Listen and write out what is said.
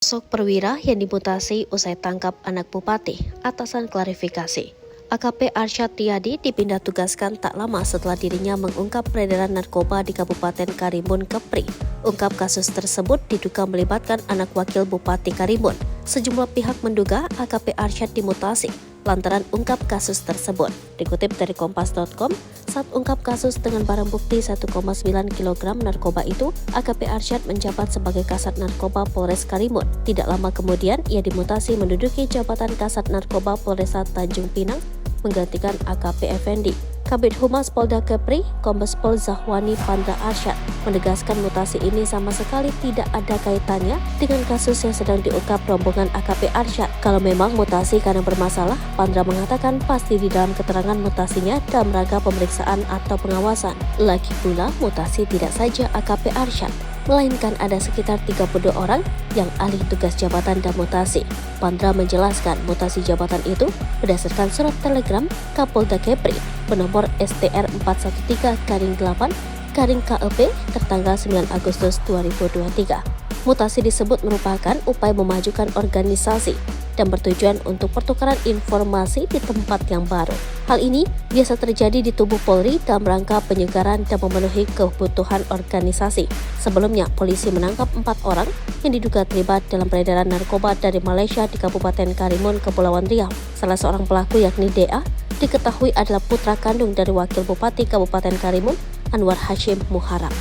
Sosok perwira yang dimutasi usai tangkap anak bupati, atasan klarifikasi. AKP Arsyad Riyadi dipindah tugaskan tak lama setelah dirinya mengungkap peredaran narkoba di Kabupaten Karimun Kepri. Ungkap kasus tersebut diduga melibatkan anak wakil Bupati Karimun. Sejumlah pihak menduga AKP Arsyad dimutasi lantaran ungkap kasus tersebut. Dikutip dari Kompas.com, saat ungkap kasus dengan barang bukti 1,9 kg narkoba itu, AKP Arsyad menjabat sebagai Kasat Narkoba Polres Karimun. Tidak lama kemudian, ia dimutasi menduduki jabatan Kasat Narkoba Polresta Tanjung Pinang, menggantikan AKP Effendi. Kabid Humas Polda Kepri, Kombes Pol Zahwani Pandra Arsyad, menegaskan mutasi ini sama sekali tidak ada kaitannya dengan kasus yang sedang diungkap rombongan AKP Arsyad. Kalau memang mutasi karena bermasalah, Pandra mengatakan pasti di dalam keterangan mutasinya dalam rangka pemeriksaan atau pengawasan. Lagi pula, mutasi tidak saja AKP Arsyad, melainkan ada sekitar 32 orang yang alih tugas jabatan dan mutasi. Pandra menjelaskan mutasi jabatan itu berdasarkan surat telegram Kapolda Kepri bernomor STR 413-8-KLP tertanggal 9 Agustus 2023. Mutasi disebut merupakan upaya memajukan organisasi dan bertujuan untuk pertukaran informasi di tempat yang baru. Hal ini biasa terjadi di tubuh Polri dalam rangka penyegaran dan memenuhi kebutuhan organisasi. Sebelumnya, polisi menangkap 4 orang yang diduga terlibat dalam peredaran narkoba dari Malaysia di Kabupaten Karimun, Kepulauan Riau. Salah seorang pelaku yakni DA diketahui adalah putra kandung dari Wakil Bupati Kabupaten Karimun, Anwar Hashim Muharram.